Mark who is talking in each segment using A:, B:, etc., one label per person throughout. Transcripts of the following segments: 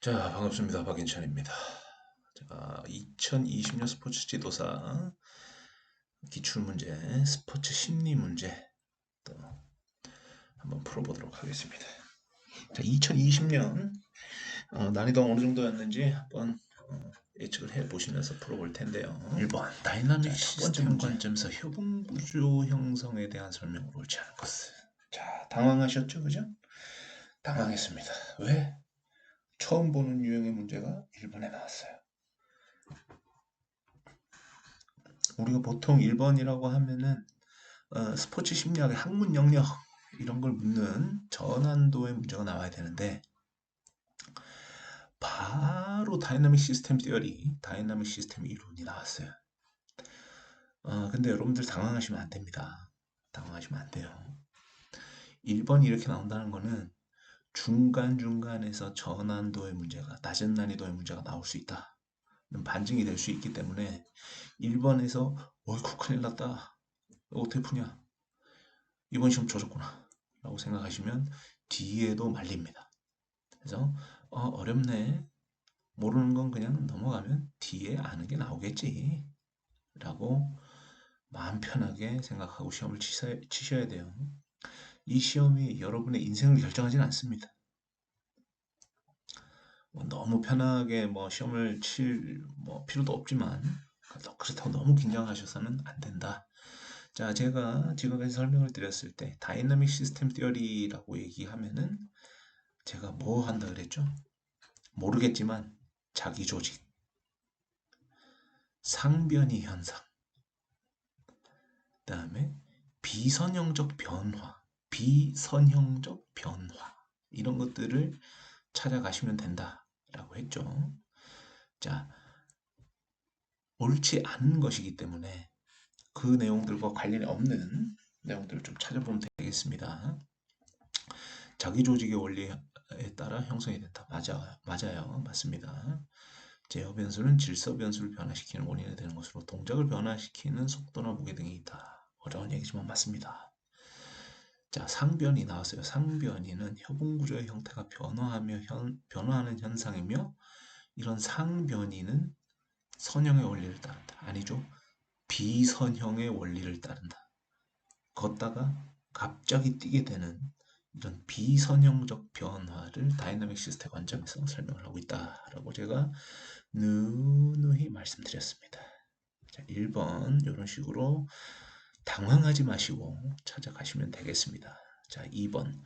A: 자, 반갑습니다. 박인찬입니다. 자, 2020년 스포츠 지도사 기출문제, 스포츠 심리 문제 또 한번 풀어보도록 하겠습니다. 자, 2020년 난이도가 어느 정도였는지 한번 예측을 해보시면서 풀어볼 텐데요. 1번, 다이나믹 시스템 관점에서 협응 구조 형성에 대한 설명으로 옳지 않은 것은. 자, 당황하셨죠? 그죠? 당황했습니다. 왜? 처음 보는 유형의 문제가 1번에 나왔어요. 우리가 보통 1번이라고 하면은 스포츠 심리학의 학문 영역 이런 걸 묻는 저난도의 문제가 나와야 되는데 바로 다이나믹 시스템 티어리, 다이나믹 시스템 이론이 나왔어요. 근데 여러분들 당황하시면 안 됩니다. 당황하시면 안 돼요. 1번이 이렇게 나온다는 거는 중간중간에서 저난도의 문제가, 낮은 난이도의 문제가 나올 수 있다. 반증이 될 수 있기 때문에 1번에서 어이구 큰일 났다. 어떻게 푸냐? 이번 시험 조졌구나 라고 생각하시면 뒤에도 말립니다. 그래서 어렵네, 모르는 건 그냥 넘어가면 뒤에 아는 게 나오겠지 라고 마음 편하게 생각하고 시험을 치셔야 돼요. 이 시험이 여러분의 인생을 결정하진 않습니다. 너무 편하게 시험을 칠 필요도 없지만 그렇다고 너무 긴장하셔서는 안 된다. 자, 제가 지금까지 설명을 드렸을 때 다이나믹 시스템 티어리라고 얘기하면은 제가 뭐 한다 그랬죠? 모르겠지만 자기 조직, 상변이 현상, 그 다음에 비선형적 변화, 비선형적 변화 이런 것들을 찾아가시면 된다라고 했죠. 자, 옳지 않은 것이기 때문에 그 내용들과 관련이 없는 내용들을 좀 찾아보면 되겠습니다. 자기 조직의 원리에 따라 형성이 된다. 맞아요. 맞습니다. 제어 변수는 질서 변수를 변화시키는 원인이 되는 것으로 동작을 변화시키는 속도나 무게 등이 있다. 어려운 얘기지만 맞습니다. 자, 상변이 나왔어요. 상변이는 협응 구조의 형태가 변화하는 현상이며 이런 상변이는 선형의 원리를 따른다. 아니죠. 비선형의 원리를 따른다. 걷다가 갑자기 뛰게 되는 이런 비선형적 변화를 다이나믹 시스템 관점에서 설명을 하고 있다라고 제가 누누이 말씀드렸습니다. 자, 1번 이런 식으로 당황하지 마시고 찾아가시면 되겠습니다. 자, 2번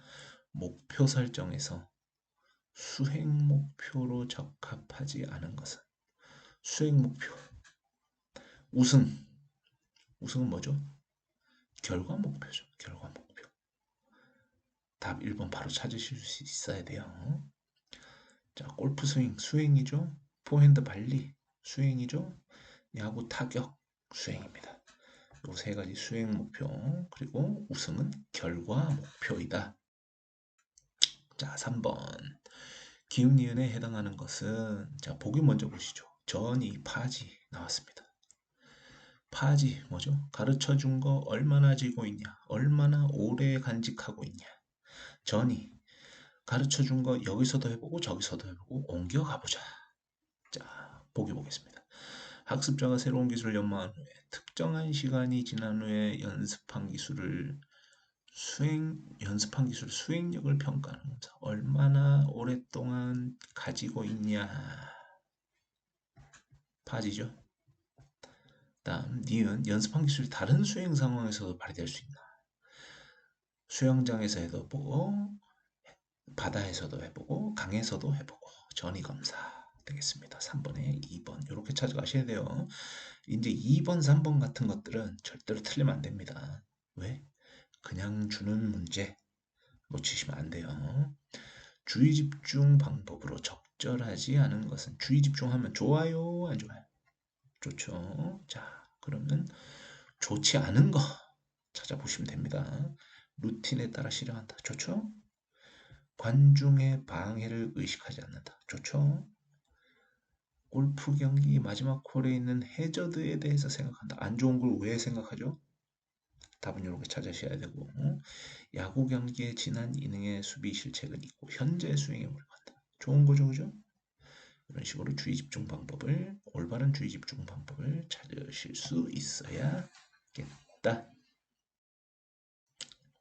A: 목표 설정에서 수행 목표로 적합하지 않은 것은. 수행 목표, 우승은 뭐죠? 결과 목표죠. 결과 목표. 답 1번 바로 찾으실 수 있어야 돼요. 자, 골프 수행이죠. 포핸드 발리 수행이죠. 야구 타격 수행입니다. 이 세 가지 수행 목표, 그리고 우승은 결과 목표이다. 자, 3번 기운이은에 해당하는 것은, 자, 보기 먼저 보시죠. 전이, 파지 나왔습니다. 파지 뭐죠? 가르쳐 준 거 얼마나 쥐고 있냐, 얼마나 오래 간직하고 있냐. 전이 가르쳐 준 거 여기서도 해보고 저기서도 해보고 옮겨 가보자. 자, 보기 보겠습니다. 학습자가 새로운 기술을 연마한 후에 특정한 시간이 지난 후에 연습한 기술 수행력을 평가하는 검사. 얼마나 오랫동안 가지고 있냐. 파지죠. 다음 니은 연습한 기술이 다른 수행 상황에서도 발휘될 수 있나. 수영장에서 해보고 바다에서도 해보고 강에서도 해보고. 전이 검사 되겠습니다. 3번에 2번 이렇게 찾아가셔야 돼요. 이제 2번, 3번 같은 것들은 절대로 틀리면 안 됩니다. 왜? 그냥 주는 문제 놓치시면 안 돼요. 주의 집중 방법으로 적절하지 않은 것은. 주의 집중하면 좋아요, 안 좋아요? 좋죠. 자, 그러면 좋지 않은 거 찾아보시면 됩니다. 루틴에 따라 실행한다. 좋죠? 관중의 방해를 의식하지 않는다. 좋죠? 골프 경기 마지막 홀에 있는 해저드에 대해서 생각한다. 안 좋은 걸 왜 생각하죠? 답은 이렇게 찾으셔야 되고, 야구 경기의 지난 이닝의 수비 실책을 잊고 현재 수행에 몰입한다. 좋은 거죠, 그죠? 이런 식으로 주의 집중 방법을, 올바른 주의 집중 방법을 찾으실 수 있어야겠다.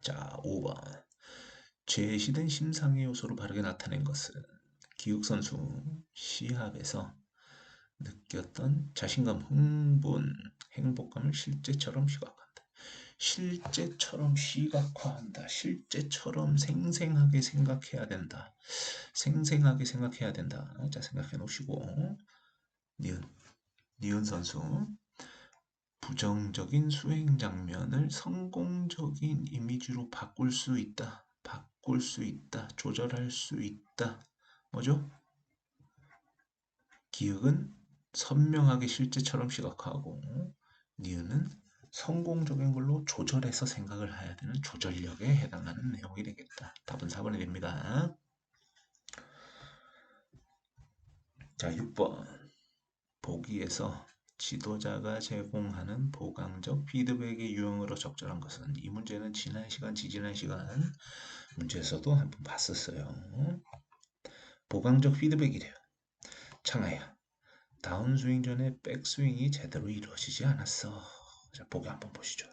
A: 자, 5번. 제시된 심상의 요소로 바르게 나타낸 것은 기욱선수 시합에서 느꼈던 자신감, 흥분, 행복감을 실제처럼 시각한다. 실제처럼 시각화한다. 실제처럼 생생하게 생각해야 된다. 생생하게 생각해야 된다. 자, 생각해 놓으시고. 니은 선수. 부정적인 수행 장면을 성공적인 이미지로 바꿀 수 있다. 바꿀 수 있다. 조절할 수 있다. 뭐죠? 기억은 선명하게 실제처럼 시각하고, 니은은 성공적인 걸로 조절해서 생각을 해야 되는 조절력에 해당하는 내용이 되겠다. 답은 4번이 됩니다. 자, 6번. 보기에서 지도자가 제공하는 보강적 피드백의 유형으로 적절한 것은, 이 문제는 지난 시간, 지지난 시간 문제에서도 한번 봤었어요. 보강적 피드백이래요. 창아야, 다운스윙 전에 백스윙이 제대로 이루어지지 않았어. 자, 보기 한번 보시죠.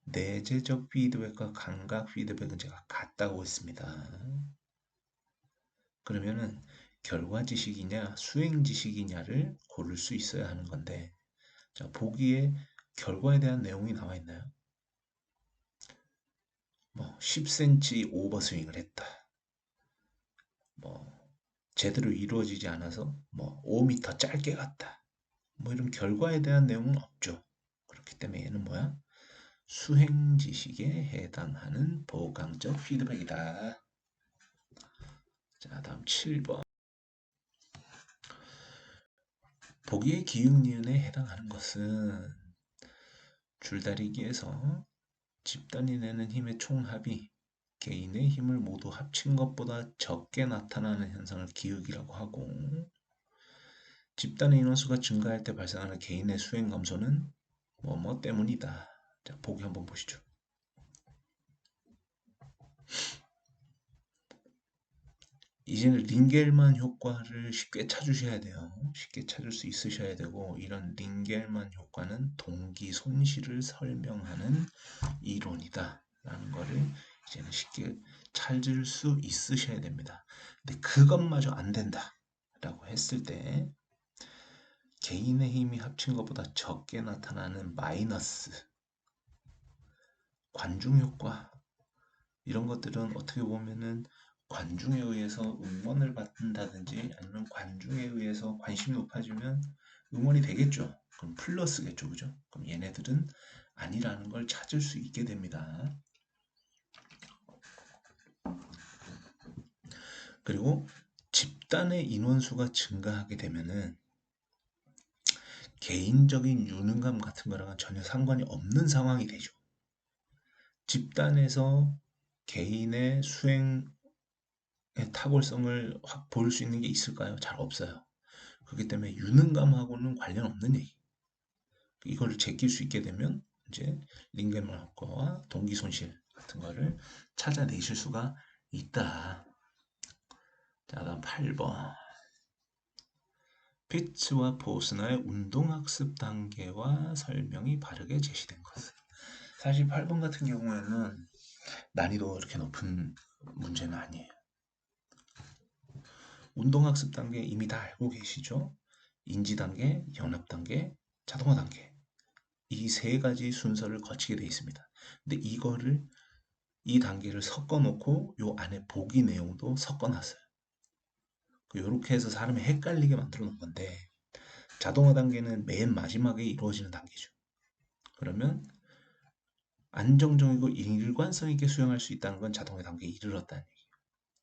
A: 내재적 피드백과 감각 피드백은 제가 같다고 했습니다. 그러면은 결과 지식이냐 수행 지식이냐를 고를 수 있어야 하는 건데, 자, 보기에 결과에 대한 내용이 나와 있나요? 뭐 10cm 오버스윙을 했다. 뭐 제대로 이루어지지 않아서 뭐 5m 짧게 갔다. 뭐 이런 결과에 대한 내용은 없죠. 그렇기 때문에 얘는 뭐야? 수행 지식에 해당하는 보강적 피드백이다. 자, 다음 7번. 보기의 기육니은에 해당하는 것은 줄다리기에서 집단이 내는 힘의 총합이 개인의 힘을 모두 합친 것보다 적게 나타나는 현상을 기육이라고 하고, 집단의 인원수가 증가할 때 발생하는 개인의 수행 감소는 뭐뭐 때문이다. 자, 보기 한번 보시죠. 이제는 링겔만 효과를 쉽게 찾으셔야 돼요. 쉽게 찾을 수 있으셔야 되고, 이런 링겔만 효과는 동기 손실을 설명하는 이론이다 라는 거를 이제는 쉽게 찾을 수 있으셔야 됩니다. 근데 그것마저 안 된다 라고 했을 때, 개인의 힘이 합친 것보다 적게 나타나는 마이너스, 관중 효과, 이런 것들은 어떻게 보면은 관중에 의해서 응원을 받는다든지, 아니면 관중에 의해서 관심이 높아지면 응원이 되겠죠. 그럼 플러스겠죠, 그죠? 그럼 얘네들은 아니라는 걸 찾을 수 있게 됩니다. 그리고 집단의 인원수가 증가하게 되면은 개인적인 유능감 같은 거랑은 전혀 상관이 없는 상황이 되죠. 집단에서 개인의 수행의 탁월성을 확 보일 수 있는 게 있을까요? 잘 없어요. 그렇기 때문에 유능감하고는 관련 없는 얘기. 이걸 제낄 수 있게 되면 이제 링겔만 효과와 동기 손실 같은 거를 찾아내실 수가 있다. 자, 다음 8번. 피츠와 보스너의 운동학습 단계와 설명이 바르게 제시된 것은. 사실 8번 같은 경우에는 난이도 이렇게 높은 문제는 아니에요. 운동학습 단계 이미 다 알고 계시죠? 인지 단계, 연합 단계, 자동화 단계. 이 세 가지 순서를 거치게 되어 있습니다. 근데 이 단계를 섞어 놓고 요 안에 보기 내용도 섞어 놨어요. 요렇게 해서 사람이 헷갈리게 만들어 놓은 건데, 자동화 단계는 맨 마지막에 이루어지는 단계죠. 그러면 안정적이고 일관성 있게 수행할 수 있다는 건 자동화 단계에 이르렀다는 얘기예요.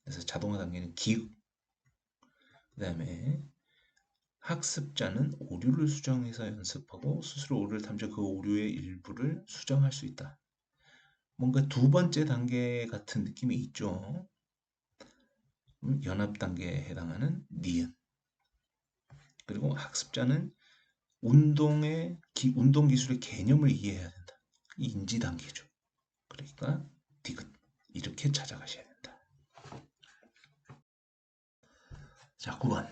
A: 그래서 자동화 단계는 기육, 그 다음에 학습자는 오류를 수정해서 연습하고 스스로 오류를 탐지, 그 오류의 일부를 수정할 수 있다. 뭔가 두 번째 단계 같은 느낌이 있죠. 연합 단계에 해당하는 니은. 그리고 학습자는 운동 기술의 개념을 이해해야 된다. 인지 단계죠. 그러니까 디귿, 이렇게 찾아가셔야 된다. 자, 9번.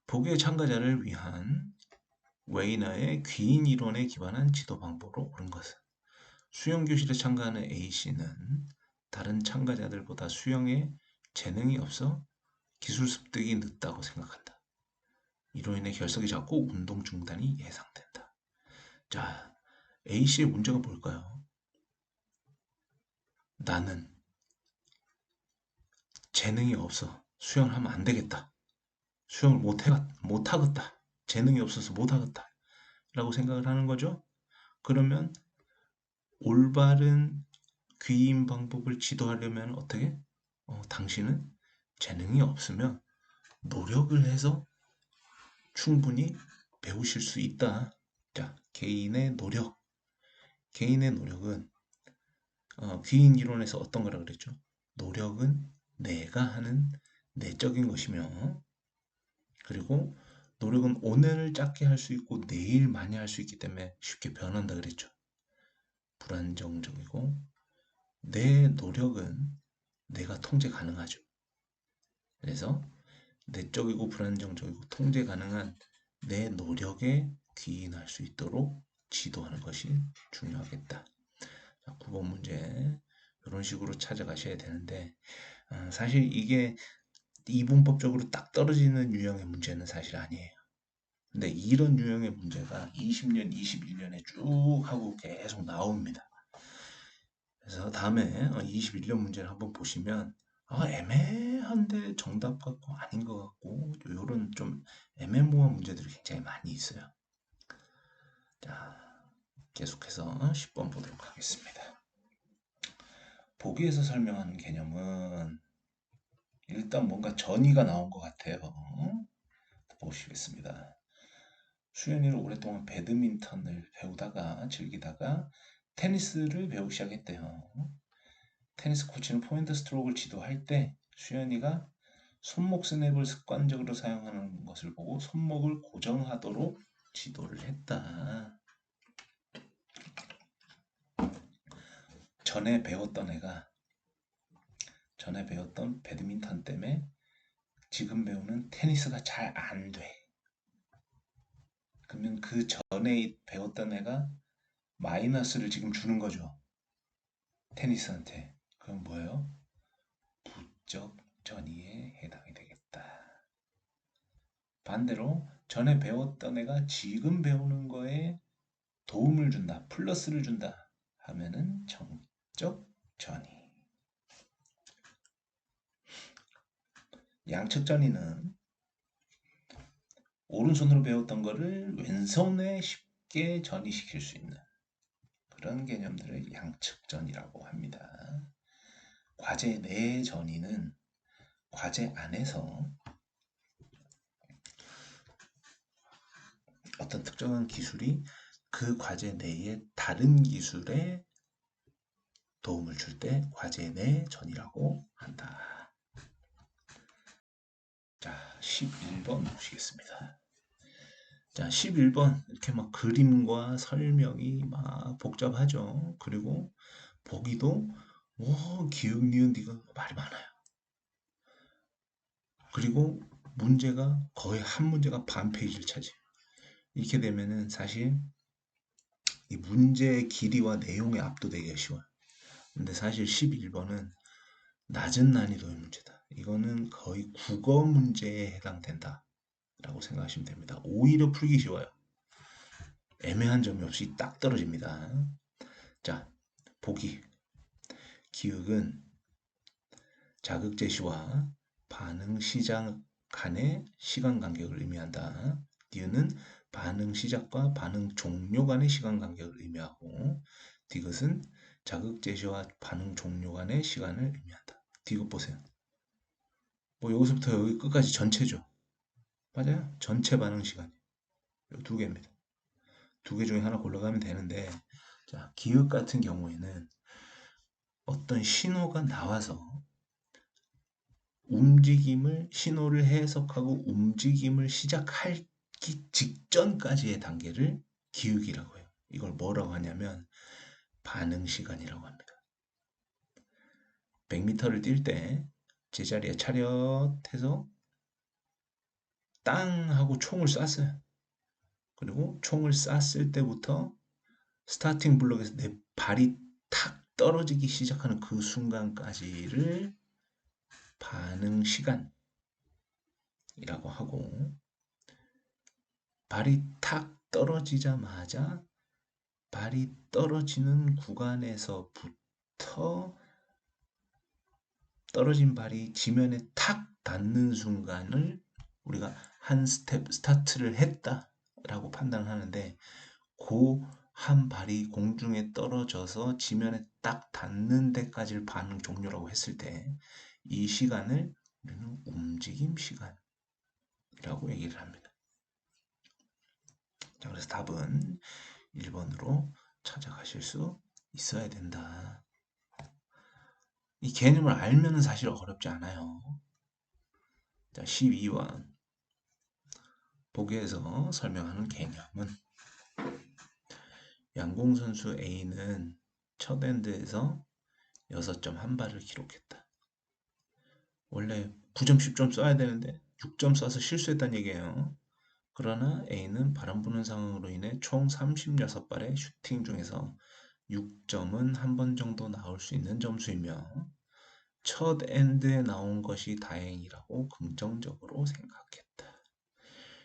A: 보기의 참가자를 위한 웨이너의 귀인 이론에 기반한 지도 방법으로 옳은 것은 수영 교실에 참가하는 A씨는 다른 참가자들보다 수영에 재능이 없어 기술 습득이 늦다고 생각한다. 이로 인해 결석이 잦고 운동 중단이 예상된다. 자, A씨의 문제가 뭘까요? 나는 재능이 없어 수영을 하면 안 되겠다. 수영을 못하겠다. 재능이 없어서 못하겠다. 라고 생각을 하는 거죠. 그러면 올바른 귀인 방법을 지도하려면 어떻게? 당신은 재능이 없으면 노력을 해서 충분히 배우실 수 있다. 자, 개인의 노력. 개인의 노력은 귀인 이론에서 어떤 거라 그랬죠? 노력은 내가 하는 내적인 것이며, 그리고 노력은 오늘을 짧게 할 수 있고 내일 많이 할 수 있기 때문에 쉽게 변한다 그랬죠. 불안정적이고 내 노력은 내가 통제 가능하죠. 그래서 내적이고 불안정적이고 통제 가능한 내 노력에 귀인할 수 있도록 지도하는 것이 중요하겠다. 자, 9번 문제 이런 식으로 찾아가셔야 되는데 사실 이게 이분법적으로 딱 떨어지는 유형의 문제는 사실 아니에요. 근데 이런 유형의 문제가 20년, 21년에 쭉 하고 계속 나옵니다. 그래서 다음에 21년 문제를 한번 보시면 애매한데 정답 같고 아닌 것 같고 이런 좀 애매모호한 문제들이 굉장히 많이 있어요. 자, 계속해서 10번 보도록 하겠습니다. 보기에서 설명하는 개념은 일단 뭔가 전이가 나온 것 같아요. 보시겠습니다. 수연이는 오랫동안 배드민턴을 배우다가 즐기다가 테니스를 배우기 시작했대요. 테니스 코치는 포인트 스트로크를 지도할 때 수연이가 손목 스냅을 습관적으로 사용하는 것을 보고 손목을 고정하도록 지도를 했다. 전에 배웠던 배드민턴 때문에 지금 배우는 테니스가 잘 안 돼. 그러면 그 전에 배웠던 애가 마이너스를 지금 주는 거죠. 테니스한테. 그럼 뭐예요? 부적 전이에 해당이 되겠다. 반대로 전에 배웠던 애가 지금 배우는 거에 도움을 준다, 플러스를 준다 하면은 정적 전이. 양측 전이는 오른손으로 배웠던 거를 왼손에 쉽게 전이시킬 수 있는 그런 개념들을 양측전이라고 합니다. 과제 내 전이는 과제 안에서 어떤 특정한 기술이 그 과제 내에 다른 기술에 도움을 줄 때 과제 내 전이라고 한다. 자, 11번 보시겠습니다. 자, 11번 이렇게 막 그림과 설명이 막 복잡하죠. 그리고 보기도 기억, 니은, 디귿 말이 많아요. 그리고 문제가 거의 한 문제가 반 페이지를 차지해요. 이렇게 되면은 사실 이 문제의 길이와 내용에 압도되기가 쉬워요. 근데 사실 11번은 낮은 난이도의 문제다. 이거는 거의 국어 문제에 해당된다 라고 생각하시면 됩니다. 오히려 풀기 쉬워요. 애매한 점이 없이 딱 떨어집니다. 자, 보기. 기억은 자극 제시와 반응 시작 간의 시간 간격을 의미한다. 니은은 반응 시작과 반응 종료 간의 시간 간격을 의미하고 디귿은 자극 제시와 반응 종료 간의 시간을 의미한다. 디귿 보세요. 뭐 여기서부터 여기 끝까지 전체죠. 맞아요. 전체 반응 시간. 이 두 개입니다. 두 개 중에 하나 골라가면 되는데 자, 기억 같은 경우에는 어떤 신호가 나와서 신호를 해석하고 움직임을 시작하기 직전까지의 단계를 기울기라고 해요. 이걸 뭐라고 하냐면 반응 시간이라고 합니다. 100m를 뛸 때 제자리에 차렷해서 땅 하고 총을 쐈어요. 그리고 총을 쐈을 때부터 스타팅 블록에서 내 발이 탁 떨어지기 시작하는 그 순간까지를 반응 시간이라고 하고, 발이 탁 떨어지자마자 발이 떨어지는 구간에서부터 떨어진 발이 지면에 탁 닿는 순간을 우리가 한 스텝 스타트를 했다라고 판단하는데, 그 한 발이 공중에 떨어져서 지면에 딱 닿는 데까지를 반응 종료라고 했을 때, 이 시간을 우리는 움직임 시간이라고 얘기를 합니다. 자, 그래서 답은 1번으로 찾아가실 수 있어야 된다. 이 개념을 알면 사실 어렵지 않아요. 자, 12번. 보기에서 설명하는 개념은, 양공 선수 A는 첫 엔드에서 6점 한 발을 기록했다. 원래 9점, 10점 써야 되는데 6점 써서 실수했다는 얘기예요. 그러나 A는 바람 부는 상황으로 인해 총 36발의 슈팅 중에서 6점은 한 번 정도 나올 수 있는 점수이며, 첫 엔드에 나온 것이 다행이라고 긍정적으로 생각했다.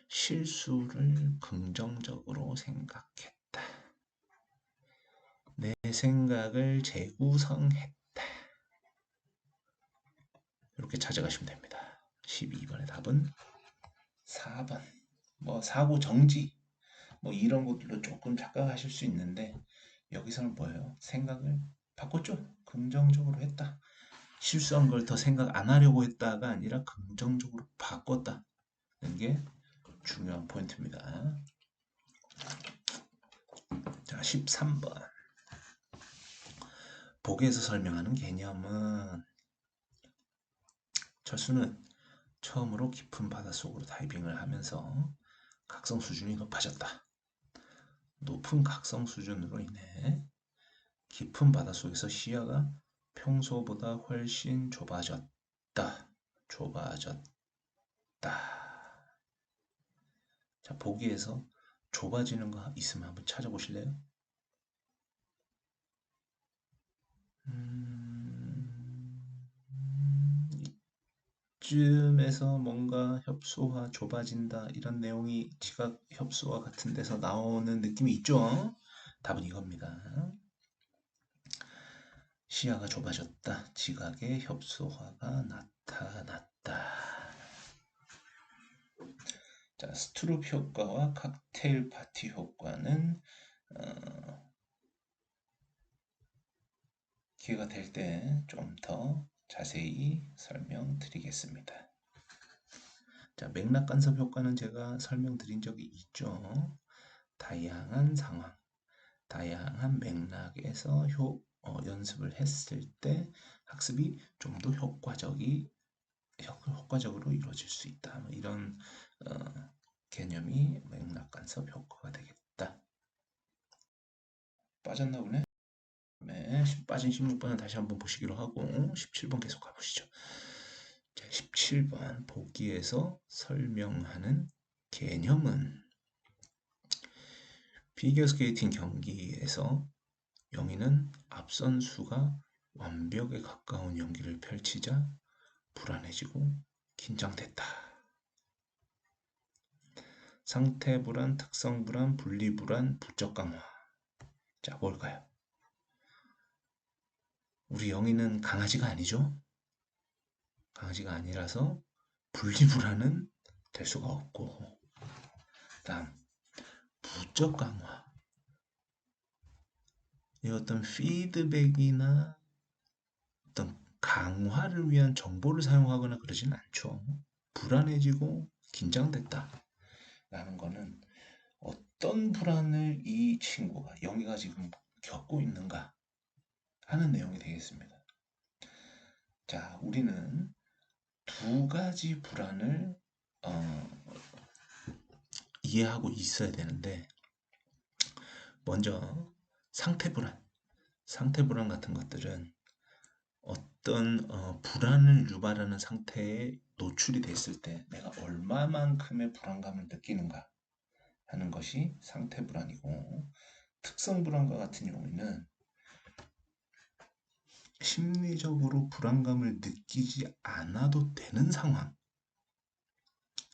A: 실수를 긍정적으로 생각했다. 내 생각을 재구성했다. 이렇게 찾아가시면 됩니다. 12번의 답은 4번. 뭐 사고 정지 뭐 이런 것들로 조금 착각하실 수 있는데, 여기서는 뭐예요? 생각을 바꿨죠? 긍정적으로 했다. 실수한 걸 더 생각 안 하려고 했다가 아니라 긍정적으로 바꿨다는 게 중요한 포인트입니다. 자, 13번. 보기에서 설명하는 개념은, 철수는 처음으로 깊은 바닷속으로 다이빙을 하면서 각성 수준이 높아졌다. 높은 각성 수준으로 인해 깊은 바닷속에서 시야가 평소보다 훨씬 좁아졌다. 자, 보기에서 좁아지는 거 있으면 한번 찾아보실래요? 이쯤에서 뭔가 협소화 좁아진다 이런 내용이 지각 협소화 같은 데서 나오는 느낌이 있죠? 답은 이겁니다. 시야가 좁아졌다. 지각의 협소화가 나타났다. 자, 스트룹 효과와 칵테일 파티 효과는 기회가 될 때 좀 더 자세히 설명드리겠습니다. 자, 맥락 간섭 효과는 제가 설명드린 적이 있죠. 다양한 상황, 다양한 맥락에서 연습을 했을 때 학습이 좀 더 효과적으로 이루어질 수 있다. 뭐 이런 개념이 맥락 간섭 효과가 되겠다. 빠졌나 보네. 네, 빠진 16번은 다시 한번 보시기로 하고 17번 계속 가보시죠. 자, 17번 보기에서 설명하는 개념은, 피겨스케이팅 경기에서 영희는 앞선 수가 완벽에 가까운 연기를 펼치자 불안해지고 긴장됐다. 상태 불안, 특성 불안, 분리 불안, 부적 강화. 자, 뭘까요? 우리 영희는 강아지가 아니죠? 강아지가 아니라서 분리 불안은 될 수가 없고, 다음 부적 강화. 이 어떤 피드백이나 어떤 강화를 위한 정보를 사용하거나 그러진 않죠. 불안해지고 긴장됐다 라는 거는 어떤 불안을 이 친구가, 영희가 지금 겪고 있는가 하는 내용이 되겠습니다. 자, 우리는 두 가지 불안을 이해하고 있어야 되는데, 먼저 상태 불안 같은 것들은 어떤 불안을 유발하는 상태에 노출이 됐을 때 내가 얼마만큼의 불안감을 느끼는가 하는 것이 상태 불안이고, 특성 불안과 같은 경우에는 심리적으로 불안감을 느끼지 않아도 되는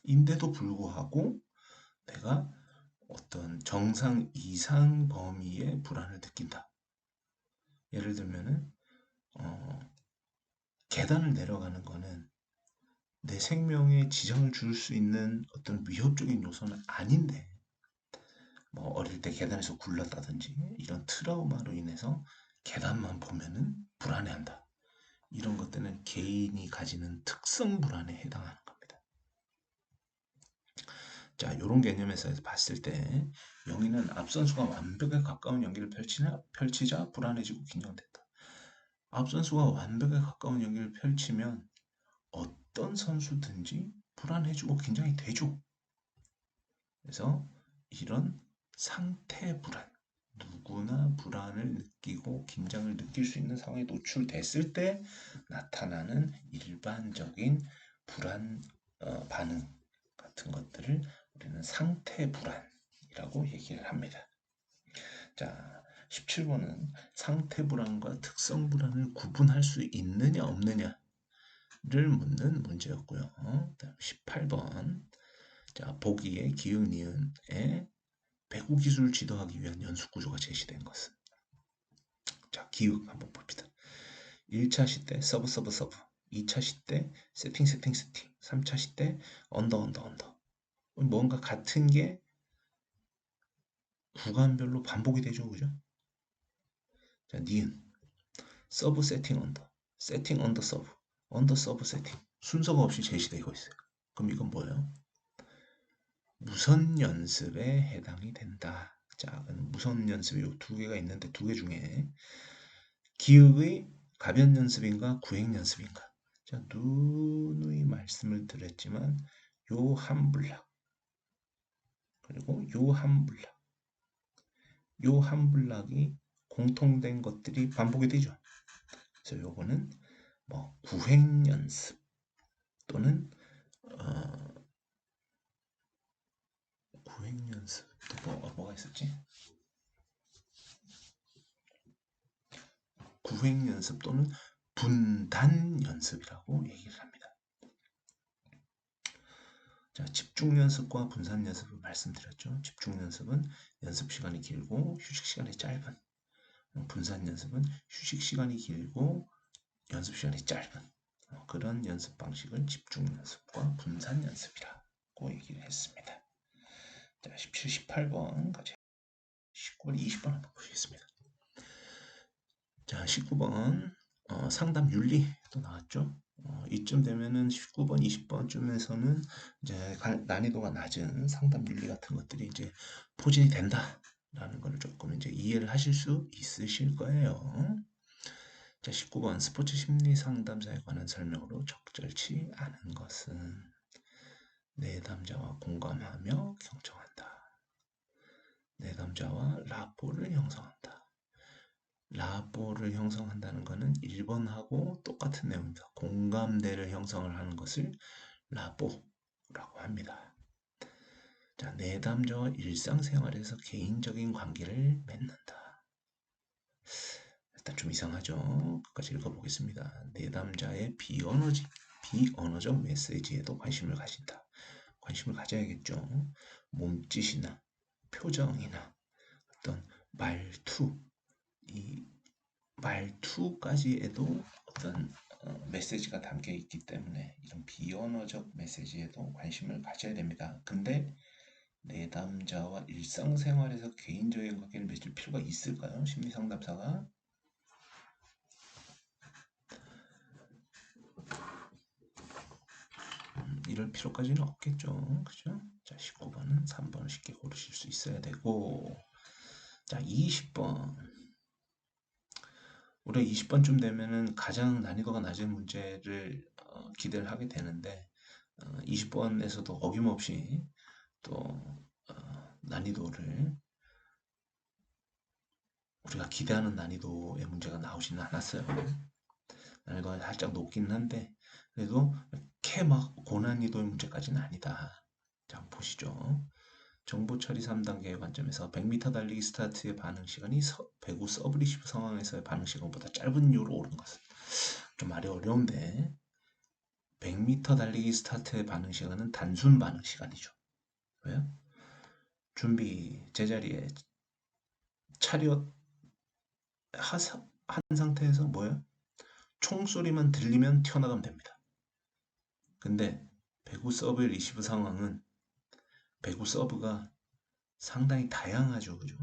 A: 상황인데도 불구하고 내가 어떤 정상 이상 범위의 불안을 느낀다. 예를 들면은 계단을 내려가는 거는 내 생명에 지장을 줄 수 있는 어떤 위협적인 요소는 아닌데, 뭐 어릴 때 계단에서 굴렀다든지 이런 트라우마로 인해서 계단만 보면은 불안해한다. 이런 것들은 개인이 가지는 특성 불안에 해당하는 겁니다. 자, 이런 개념에서 봤을 때 영희는 앞선수가 완벽에 가까운 연기를 펼치자 불안해지고 긴장된다. 앞선수가 완벽에 가까운 연기를 펼치면 어떤 선수든지 불안해지고 긴장이 되죠. 그래서 이런 상태 불안, 누구나 불안을 느끼고 긴장을 느낄 수 있는 상황에 노출됐을 때 나타나는 일반적인 불안 반응 같은 것들을 우리는 상태 불안이라고 얘기를 합니다. 자, 17번은 상태 불안과 특성 불안을 구분할 수 있느냐 없느냐를 묻는 문제였고요. 다음 18번. 자, 보기에 기역 니은에 배구 기술을 지도하기 위한 연습 구조가 제시된 것은. 자, 기역 한번 봅시다. 1차 시대 서브 서브 서브, 2차 시대 세팅 세팅 세팅, 3차 시대 언더 언더 언더. 뭔가 같은 게 구간별로 반복이 되죠, 그죠? 자, 니은 서브 세팅 언더 서브, 언더 서브 세팅, 순서가 없이 제시되고 있어요. 그럼 이건 뭐예요? 무선 연습에 해당이 된다. 자, 무선 연습이 두 개가 있는데 두 개 중에 기역의 가변 연습인가 구획 연습인가? 자, 누누이 말씀을 드렸지만 요 한 블락 그리고 요 한 블락, 요 한 블락이 공통된 것들이 반복이 되죠. 그래서 요거는 뭐 구획 연습 또는 구획 연습 또 뭐가 있었지? 구획 연습 또는 분단 연습이라고 얘기를 합니다. 자, 집중 연습과 분산 연습을 말씀드렸죠. 집중 연습은 연습 시간이 길고 휴식 시간이 짧은, 분산 연습은 휴식 시간이 길고 연습 시간이 짧은 그런 연습 방식을 집중 연습과 분산 연습이라고 얘기를 했습니다. 자, 17, 18번 가자. 19번, 20번 한번 보시겠습니다. 자, 19번 상담 윤리 또 나왔죠. 이쯤 되면은 19번, 20번쯤에서는 이제 난이도가 낮은 상담 윤리 같은 것들이 이제 포진이 된다라는 걸 조금 이제 이해를 하실 수 있으실 거예요. 자, 19번 스포츠 심리 상담사에 관한 설명으로 적절치 않은 것은 내담자와 공감하며 경청한다. 내담자와 라포를 형성한다. 라포를 형성한다는 것은 1번하고 똑같은 내용입니다. 공감대를 형성을 하는 것을 라포라고 합니다. 자, 내담자와 일상생활에서 개인적인 관계를 맺는다. 일단 좀 이상하죠? 끝까지 읽어보겠습니다. 내담자의 비언어적 메시지에도 관심을 가진다. 관심을 가져야겠죠. 몸짓이나 표정이나 어떤 말투, 이 말투까지에도 어떤 메시지가 담겨 있기 때문에 이런 비언어적 메시지에도 관심을 가져야 됩니다. 근데 내담자와 일상생활에서 개인적인 관계를 맺을 필요가 있을까요? 심리상담사가? 이럴 필요까지는 없겠죠. 그죠? 자, 19번은 3번을 쉽게 고르실 수 있어야 되고, 자, 20번. 우리가 20번쯤 되면은 가장 난이도가 낮은 문제를 기대를 하게 되는데 20번에서도 어김없이 또 난이도를 우리가 기대하는 난이도의 문제가 나오지는 않았어요. 이건 살짝 높기는 한데 그래도 캐 막 고난이도의 문제까지는 아니다. 자, 한번 보시죠. 정보 처리 3단계의 관점에서 100m 달리기 스타트의 반응 시간이 배구 서브 리시브 상황에서의 반응 시간보다 짧은 이유로 옳은 것은 좀 말이 어려운데 100m 달리기 스타트의 반응 시간은 단순 반응 시간이죠. 왜요? 준비 제자리에 차렷 한 상태에서 뭐예요? 총소리만 들리면 튀어나가면 됩니다. 근데 배구 서브 리시브 상황은 배구 서브가 상당히 다양하죠. 그죠?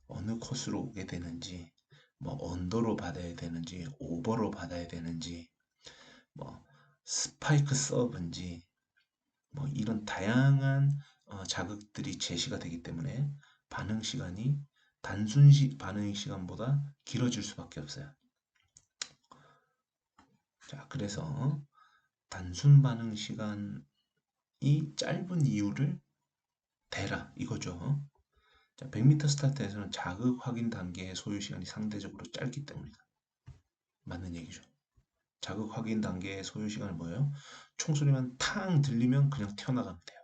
A: 어느 코스로 오게 되는지, 뭐 언더로 받아야 되는지, 오버로 받아야 되는지, 뭐 스파이크 서브인지, 뭐 이런 다양한 자극들이 제시가 되기 때문에 반응 시간이 단순 반응 시간보다 길어질 수밖에 없어요. 자, 그래서 단순 반응 시간이 짧은 이유를 대라 이거죠. 자, 100m 스타트에서는 자극 확인 단계의 소요 시간이 상대적으로 짧기 때문이다. 맞는 얘기죠. 자극 확인 단계의 소요 시간은 뭐예요? 총소리만 탕 들리면 그냥 튀어나가면 돼요.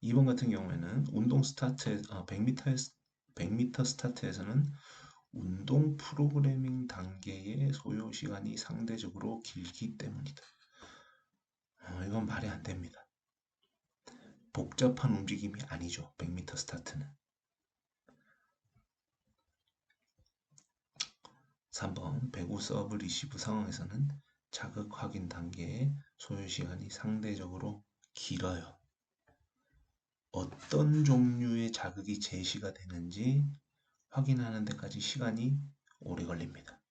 A: 2번 같은 경우에는 운동 스타트 100m 스타트에서는 운동 프로그래밍 단계의 소요 시간이 상대적으로 길기 때문이다. 이건 말이 안 됩니다. 복잡한 움직임이 아니죠. 100m 스타트는. 3번 배구 서브 리시브 상황에서는 자극 확인 단계의 소요 시간이 상대적으로 길어요. 어떤 종류의 자극이 제시가 되는지 확인하는 데까지 시간이 오래 걸립니다.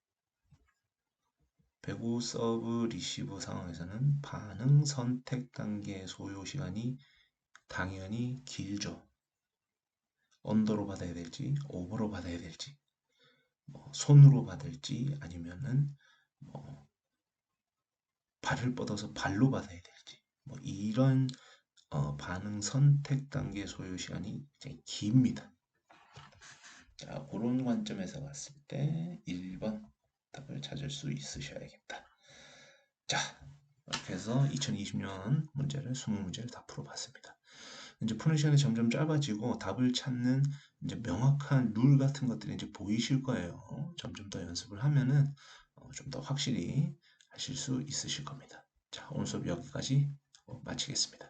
A: 배구 서브 리시브 상황에서는 반응 선택 단계의 소요 시간이 당연히 길죠. 언더로 받아야 될지 오버로 받아야 될지 뭐 손으로 받을지 아니면은 뭐 발을 뻗어서 발로 받아야 될지 뭐 이런 반응 선택 단계 소요 시간이 굉장히 깁니다. 자, 그런 관점에서 봤을 때 1번 답을 찾을 수 있으셔야겠다. 자, 이렇게 해서 2020년 문제를 20문제를 다 풀어봤습니다. 이제 푸는 시간이 점점 짧아지고 답을 찾는 이제 명확한 룰 같은 것들이 이제 보이실 거예요. 점점 더 연습을 하면은 좀 더 확실히 하실 수 있으실 겁니다. 자, 오늘 수업 여기까지 마치겠습니다.